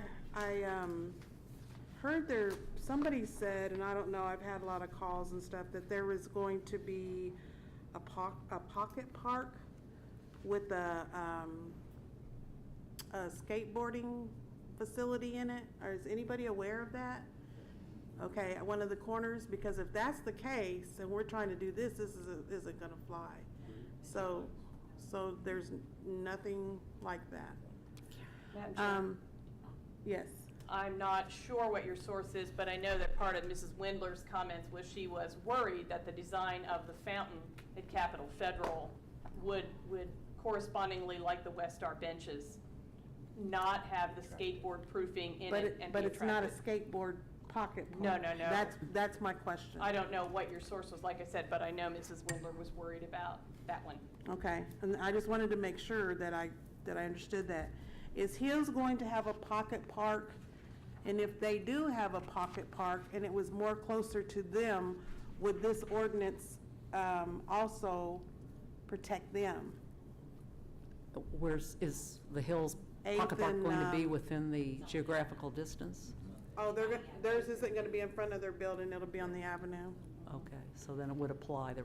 heard somebody said, and I don't know, I've had a lot of calls and stuff, that there was going to be a pocket park with a skateboarding facility in it. Or is anybody aware of that? Okay, at one of the corners, because if that's the case, and we're trying to do this isn't gonna fly. So there's nothing like that. Madam Chair, Yes. I'm not sure what your source is, but I know that part of Mrs. Windler's comments was she was worried that the design of the fountain at Capitol Federal would correspondingly, like the West Star benches, not have the skateboard proofing in it and be But it's not a attractive. skateboard pocket park. No, no, no. That's my question. I don't know what your source was, like I said, but I know Mrs. Windler was worried about that one. Okay, and I just wanted to make sure that I understood that. Is Hills going to have a pocket park? And if they do have a pocket park and it was more closer to them, would this ordinance also protect them? Is the Hills Eighth Pocket Park and, going to be within the geographical distance? Oh, theirs isn't gonna be in front of their building, it'll be on the avenue? Okay, so then it would apply the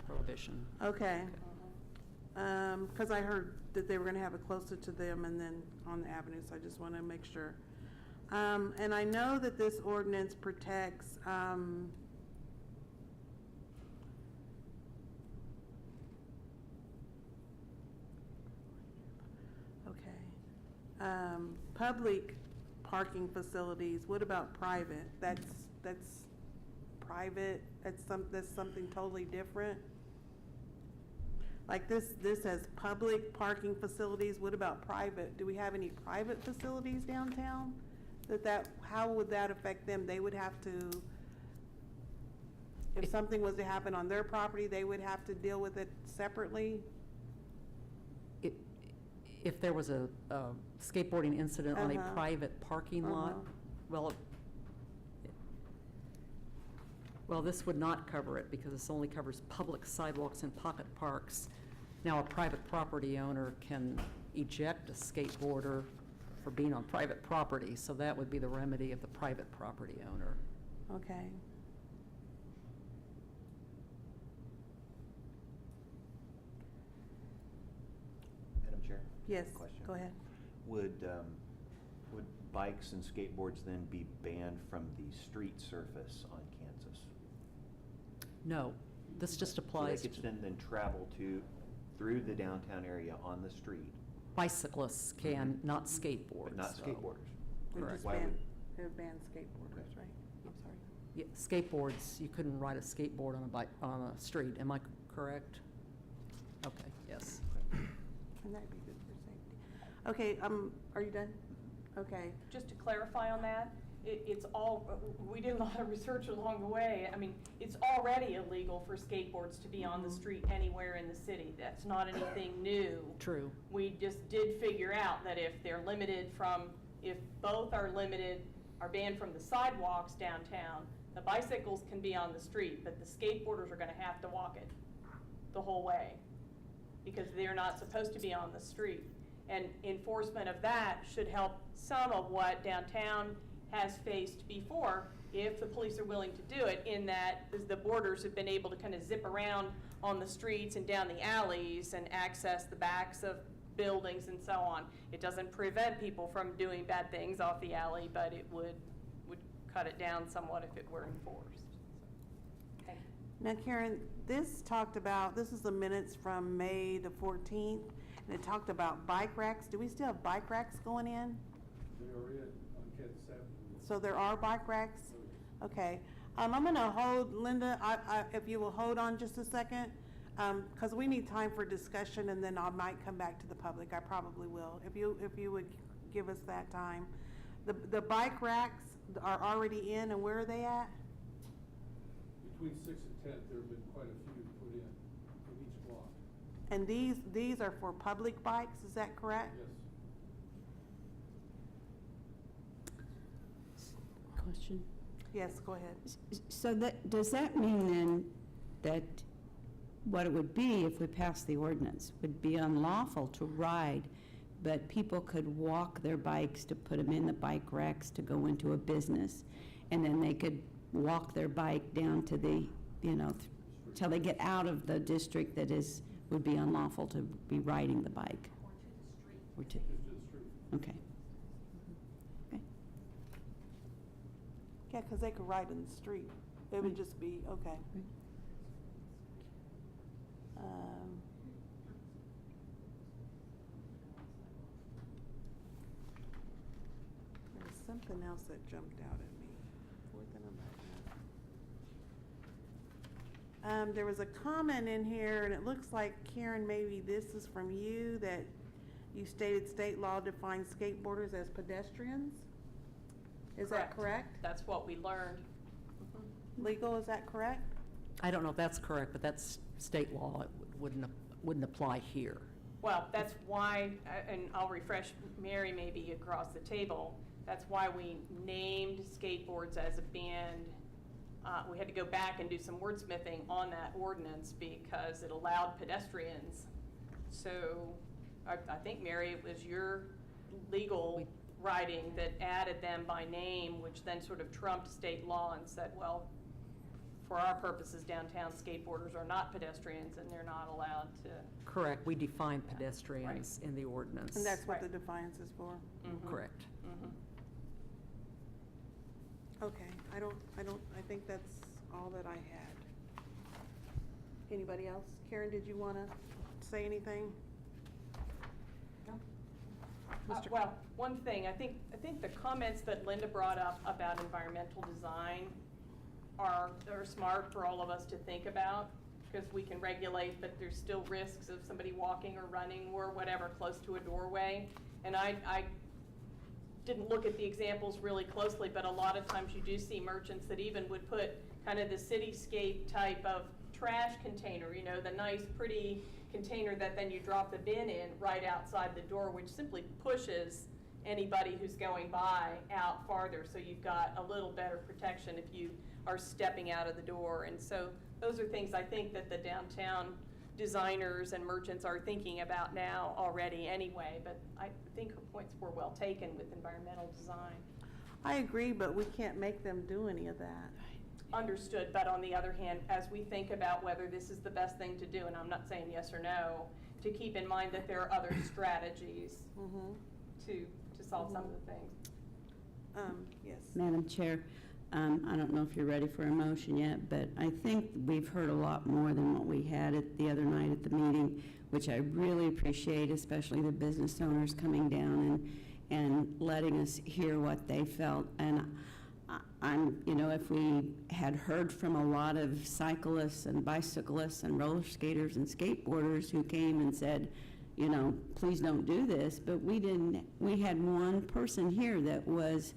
prohibition. Okay. Because I heard that they were gonna have it closer to them and then on the avenue, so I just wanna make sure. And I know that this ordinance protects, public parking facilities. What about private? That's private, that's something totally different? Like this has public parking facilities. What about private? Do we have any private facilities downtown? How would that affect them? They would have to, if something was to happen on their property, they would have to deal with it separately? If there was a skateboarding incident on a Uh-huh. private parking lot, Uh-huh. well, this would not cover it because this only covers public sidewalks and pocket parks. Now, a private property owner can eject a skateboarder for being on private property, so that would be the remedy of the private property owner. Okay. Madam Chair? Yes, Question. go ahead. Would bikes and skateboards then be banned from the street surface on Kansas? No, this just applies So they to could then travel through the downtown area on the street, bicyclists can, not skateboards. but not though. skateboarders? We Correct. just Why banned, would- it banned skateboarders, right? I'm sorry. Yeah, skateboards, you couldn't ride a skateboard on a bike, on a street, am I correct? Okay, yes. And that'd be good for safety. Okay, are you done? Okay. Just to clarify on that, it's all, we did a lot of research along the way. I mean, it's already illegal for skateboards to be on the street anywhere in the city. That's not anything new. True. We just did figure out that if they're limited from, if both are limited, are banned from the sidewalks downtown, the bicycles can be on the street, but the skateboarders are gonna have to walk it the whole way because they're not supposed to be on the street. And enforcement of that should help some of what downtown has faced before, if the police are willing to do it, in that the boarders have been able to kind of zip around on the streets and down the alleys and access the backs of buildings and so on. It doesn't prevent people from doing bad things off the alley, but it would cut it down somewhat if it were enforced. Okay. Now, Karen, this is the minutes from May the 14th, and it talked about bike racks. Do we still have bike racks going in? They are in on Kansas Avenue. So there are bike racks? Okay. I'm gonna hold, Linda, if you will hold on just a second, because we need time for discussion, and then I might come back to the public. I probably will, if you would give us that time. The bike racks are already in, and where are they at? Between 6th and 10th, there have been quite a few put in each block. And these are for public bikes, is that correct? Yes. Question? Yes, go ahead. So does that mean then that what it would be if we passed the ordinance would be unlawful to ride, but people could walk their bikes to put them in the bike racks to go into a business, and then they could walk their bike down to the, till they get out of the district that would be unlawful to be riding the bike? Or to the street. Okay. Yeah, because they could ride in the street. It would just be, okay. There was something else that jumped out at me. There was a comment in here, and it looks like, Karen, maybe this is from you, that you stated state law defines skateboarders as pedestrians? Is that correct? That's what we learned. Legal, is that correct? I don't know if that's correct, but that's state law. It wouldn't apply here. Well, that's why, and I'll refresh Mary maybe across the table, that's why we named skateboards as a banned. We had to go back and do some wordsmithing on that ordinance because it allowed pedestrians. So I think, Mary, it was your legal writing that added them by name, which then sort of trumped state law and said, well, for our purposes, downtown skateboarders are not pedestrians and they're not allowed to. Correct. We define pedestrians in the ordinance. And that's what the defiance is for? Correct. Okay, I think that's all that I had. Anybody else? Karen, did you want to say anything? Well, one thing, I think the comments that Linda brought up about environmental design are smart for all of us to think about, because we can regulate, but there's still risks of somebody walking or running or whatever close to a doorway. And I didn't look at the examples really closely, but a lot of times you do see merchants that even would put kind of the cityscape type of trash container, the nice, pretty container that then you drop the bin in right outside the door, which simply pushes anybody who's going by out farther. So you've got a little better protection if you are stepping out of the door. And so those are things I think that the downtown designers and merchants are thinking about now already anyway, but I think her points were well taken with environmental design. I agree, but we can't make them do any of that. Understood, but on the other hand, as we think about whether this is the best thing to do, and I'm not saying yes or no, to keep in mind that there are other strategies to solve some of the things. Yes. Madam Chair, I don't know if you're ready for a motion yet, but I think we've heard a lot more than what we had the other night at the meeting, which I really appreciate, especially the business owners coming down and letting us hear what they felt. And if we had heard from a lot of cyclists and bicyclists and roller skaters and skateboarders who came and said, you know, please don't do this, but we had one person here that was,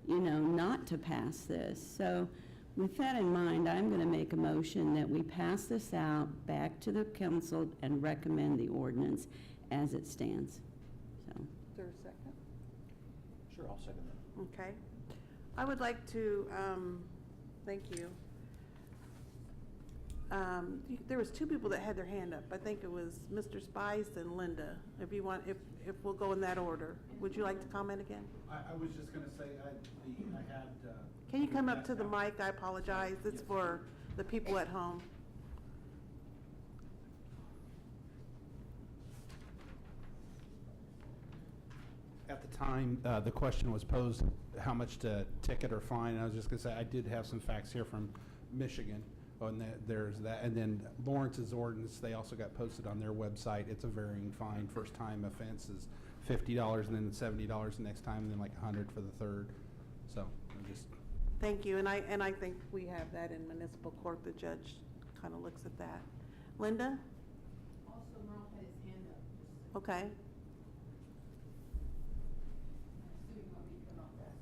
you know, not to pass this. So with that in mind, I'm going to make a motion that we pass this out back to the council and recommend the ordinance as it stands. So, Is there a second? Sure, I'll second that. Okay. I would like to, thank you. There was two people that had their hand up. I think it was Mr. Spice and Linda. If you want, if we'll go in that order. Would you like to comment again? I was just gonna say, I had. Can you come up to the mic? I apologize. It's for the people at home. At the time, the question was posed, how much to ticket or fine, and I was just gonna say, I did have some facts here from Michigan, and there's that, and then Lawrence's ordinance, they also got posted on their website. It's a varying fine. First time offense is $50, and then $70 the next time, and then like $100 for the third. So, I'm just. Thank you, and I think we have that in municipal court. The judge kind of looks at that. Linda? Also, Merle had his hand up. Okay.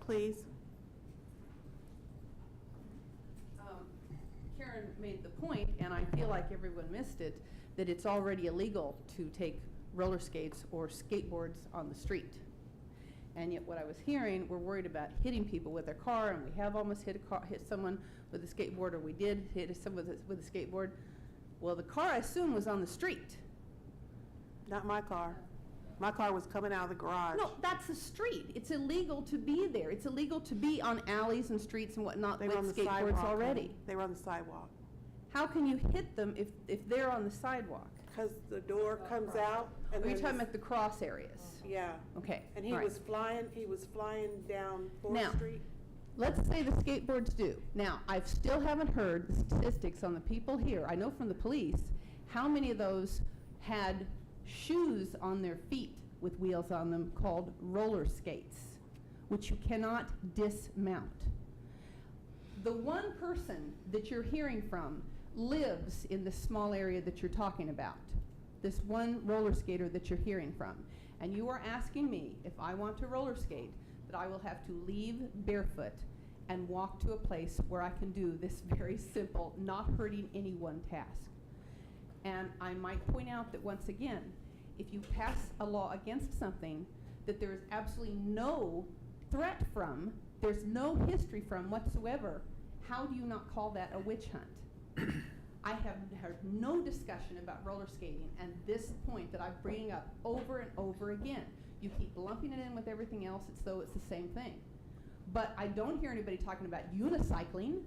Please. Karen made the point, and I feel like everyone missed it, that it's already illegal to take roller skates or skateboards on the street. And yet what I was hearing, we're worried about hitting people with their car, and we have almost hit someone with a skateboard, or we did hit someone with a skateboard. Well, the car, I assume, was on the street. Not my car. My car was coming out of the garage. No, that's a street. It's illegal to be there. It's illegal to be on alleys and streets and whatnot They with were on the skateboards sidewalk. already. They were on the sidewalk. How can you hit them if they're on the sidewalk? Because the door comes out and Are you then talking this- about the cross areas? Yeah. Okay. And he all right. was flying down 4th Now, Street. Let's say the skateboards do. Now, I still haven't heard the statistics on the people here. I know from the police, how many of those had shoes on their feet with wheels on them called roller skates, which you cannot dismount. The one person that you're hearing from lives in the small area that you're talking about, this one roller skater that you're hearing from. And you are asking me, if I want to roller skate, that I will have to leave barefoot and walk to a place where I can do this very simple, not hurting anyone task. And I might point out that once again, if you pass a law against something that there is absolutely no threat from, there's no history from whatsoever, how do you not call that a witch hunt? I have heard no discussion about roller skating, and this point that I'm bringing up over and over again. You keep lumping it in with everything else as though it's the same thing. But I don't hear anybody talking about unicycling.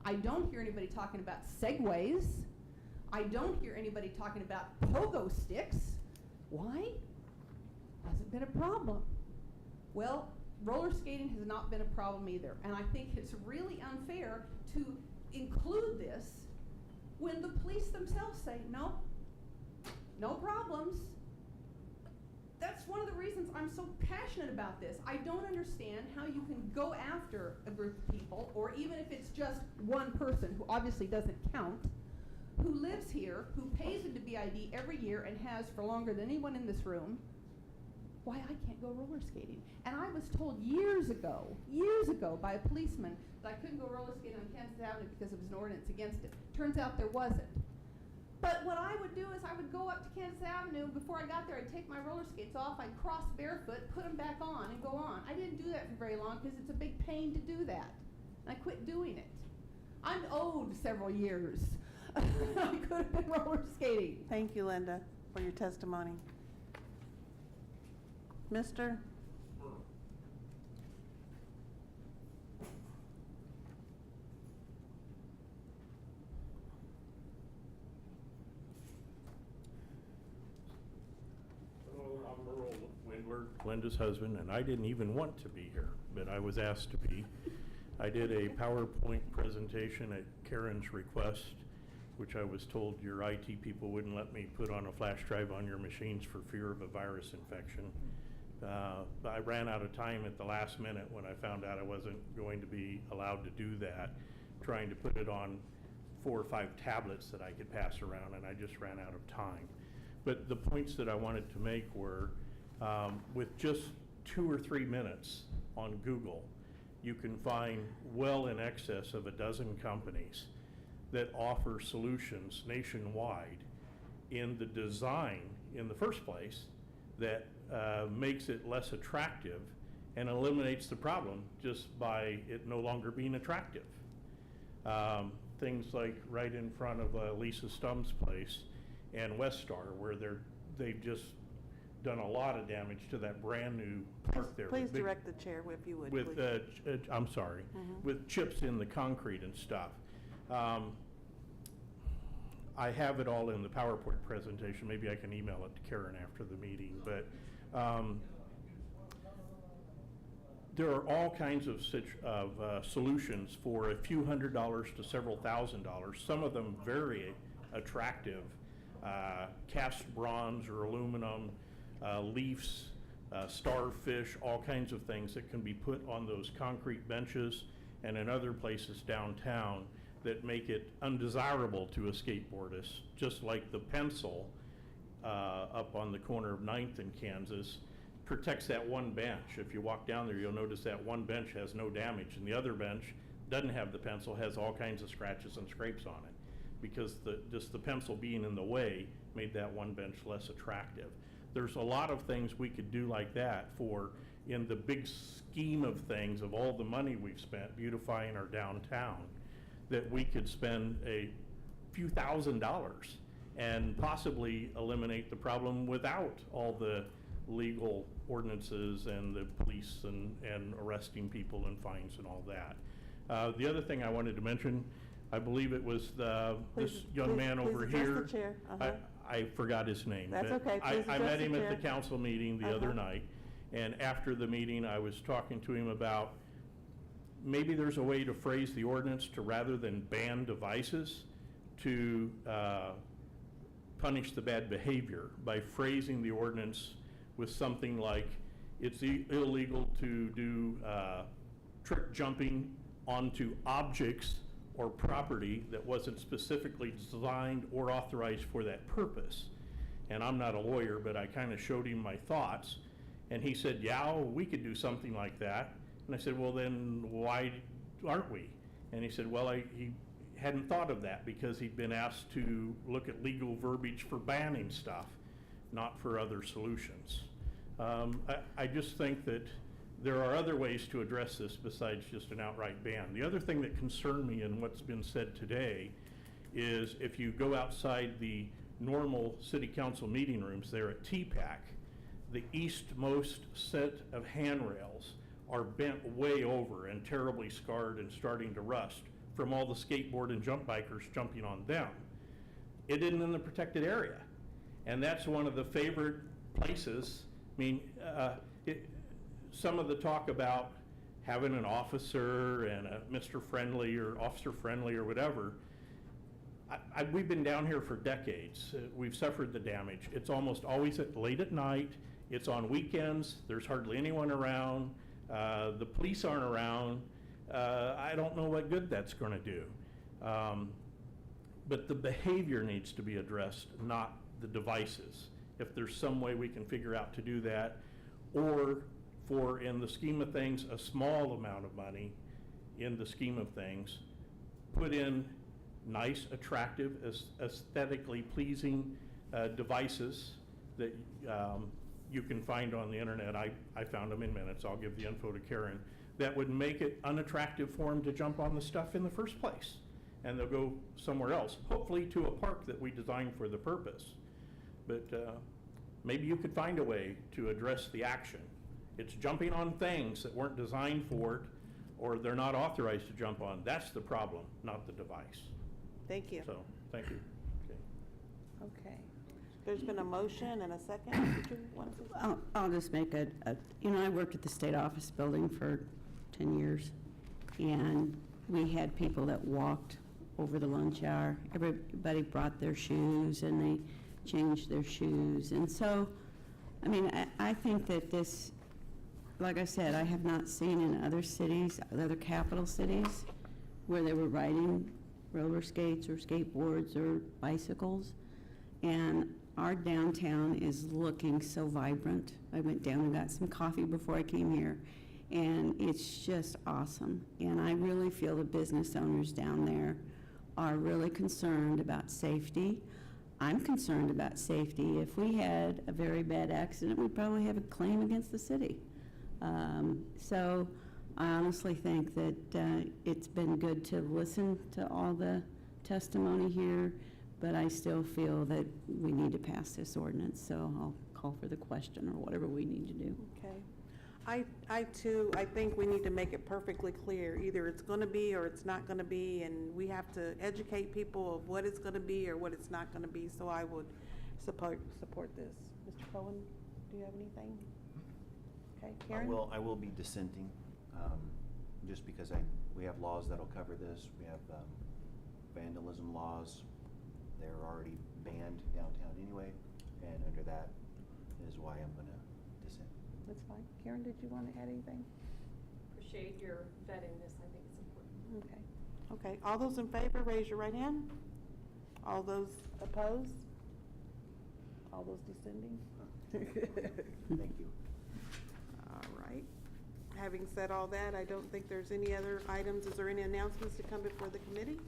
I don't hear anybody talking about segways. I don't hear anybody talking about pogo sticks. Why? Hasn't been a problem. Well, roller skating has not been a problem either, and I think it's really unfair to include this when the police themselves say, no, no problems. That's one of the reasons I'm so passionate about this. I don't understand how you can go after a group of people, or even if it's just one person who obviously doesn't count, who lives here, who pays into BID every year and has for longer than anyone in this room, why I can't go roller skating. And I was told years ago by a policeman that I couldn't go roller skating on Kansas Avenue because there was an ordinance against it. Turns out there wasn't. But what I would do is I would go up to Kansas Avenue. Before I got there, I'd take my roller skates off, I'd cross barefoot, put them back on, and go on. I didn't do that for very long because it's a big pain to do that. And I quit doing it. I'm owed several years. I could have been roller skating. Thank you, Linda, for your testimony. Mr.? Hello, I'm Merle Windler, Linda's husband, and I didn't even want to be here, but I was asked to be. I did a PowerPoint presentation at Karen's request, which I was told your IT people wouldn't let me put on a flash drive on your machines for fear of a virus infection. I ran out of time at the last minute when I found out I wasn't going to be allowed to do that, trying to put it on 4 or 5 tablets that I could pass around, and I just ran out of time. But the points that I wanted to make were, with just 2 or 3 minutes on Google, you can find well in excess of a dozen companies that offer solutions nationwide in the design in the first place that makes it less attractive and eliminates the problem just by it no longer being attractive. Things like right in front of Lisa Stump's place and Westar, where they've just done a lot of damage to that brand-new park there. Please with big- direct the chair if you would, with, please. I'm sorry, Mhm. with chips in the concrete and stuff. I have it all in the PowerPoint presentation. Maybe I can email it to Karen after the meeting, but there are all kinds of solutions for a few $100s to several $1,000s, some of them very attractive, cast bronze or aluminum, leaves, starfish, all kinds of things that can be put on those concrete benches and in other places downtown that make it undesirable to a skateboardist, just like the pencil up on the corner of 9th and Kansas protects that one bench. If you walk down there, you'll notice that one bench has no damage, and the other bench doesn't have the pencil, has all kinds of scratches and scrapes on it, because just the pencil being in the way made that one bench less attractive. There's a lot of things we could do like that for, in the big scheme of things, of all the money we've spent beautifying our downtown, that we could spend a few $1,000s and possibly eliminate the problem without all the legal ordinances and the police and arresting people and fines and all that. The other thing I wanted to mention, I believe it was this young man over Please address here. the chair. Uh-huh. I forgot his name. That's but okay. Please I address met the him at the chair. council meeting the other night, and after the meeting, I was talking to him about maybe there's a way to phrase the ordinance to, rather than ban devices, to punish the bad behavior by phrasing the ordinance with something like, it's illegal to do trick jumping onto objects or property that wasn't specifically designed or authorized for that purpose. And I'm not a lawyer, but I kind of showed him my thoughts, and he said, yeah, we could do something like that. And I said, well, then why aren't we? And he said, well, he hadn't thought of that because he'd been asked to look at legal verbiage for banning stuff, not for other solutions. I just think that there are other ways to address this besides just an outright ban. The other thing that concerned me in what's been said today is if you go outside the normal city council meeting rooms there at TPAC, the eastmost set of handrails are bent way over and terribly scarred and starting to rust from all the skateboard and jump bikers jumping on them. It isn't in the protected area. And that's one of the favorite places. I mean, some of the talk about having an officer and a Mr. Friendly or Officer Friendly or whatever, we've been down here for decades. We've suffered the damage. It's almost always late at night. It's on weekends. There's hardly anyone around. The police aren't around. I don't know what good that's going to do. But the behavior needs to be addressed, not the devices. If there's some way we can figure out to do that, or for, in the scheme of things, a small amount of money in the scheme of things, put in nice, attractive, aesthetically pleasing devices that you can find on the internet. I found them in minutes. I'll give the info to Karen. That would make it unattractive for them to jump on the stuff in the first place. And they'll go somewhere else, hopefully to a park that we designed for the purpose. But maybe you could find a way to address the action. It's jumping on things that weren't designed for it, or they're not authorized to jump on. That's the problem, not the device. Thank you. So, thank you. Okay. There's been a motion and a second. Did you want to say something? I'll just make I worked at the state office building for 10 years, and we had people that walked over the lunch hour. Everybody brought their shoes, and they changed their shoes. And so, I mean, I think that this, like I said, I have not seen in other cities, other capital cities, where they were riding roller skates or skateboards or bicycles. And our downtown is looking so vibrant. I went down and got some coffee before I came here, and it's just awesome. And I really feel the business owners down there are really concerned about safety. I'm concerned about safety. If we had a very bad accident, we'd probably have a claim against the city. So I honestly think that it's been good to listen to all the testimony here, but I still feel that we need to pass this ordinance, so I'll call for the question or whatever we need to do. Okay. I too, I think we need to make it perfectly clear. Either it's going to be or it's not going to be, and we have to educate people of what it's going to be or what it's not going to be, so I would support this. Mr. Cohen, do you have anything? Okay, Karen? I will be dissenting, just because we have laws that'll cover this. We have vandalism laws. They're already banned downtown anyway, and under that is why I'm going to dissent. That's fine. Karen, did you want to add anything? Appreciate your vetting this, I think it's important. Okay. Okay, all those in favor, raise your right hand. All those opposed? All those descending? Thank you. All right. Having said all that, I don't think there's any other items. Is there any announcements to come before the committee?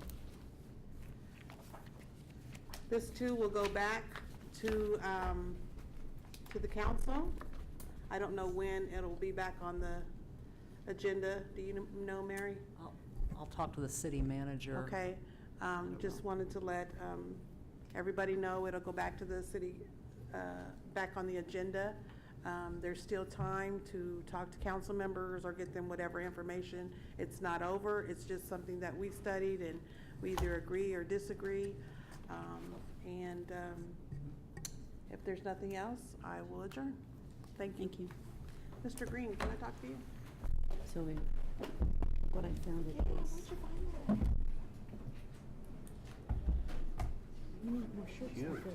This too will go back to the council. I don't know when it'll be back on the agenda. Do you know, Mary? I'll talk to the city manager. Okay. Just wanted to let everybody know it'll go back to the city, back on the agenda. There's still time to talk to council members or get them whatever information. It's not over. It's just something that we studied and we either agree or disagree. If there's nothing else, I will adjourn. Thank you. Thank you. Mr. Green, can I talk to you? So what I found it is. You need more shirts like this.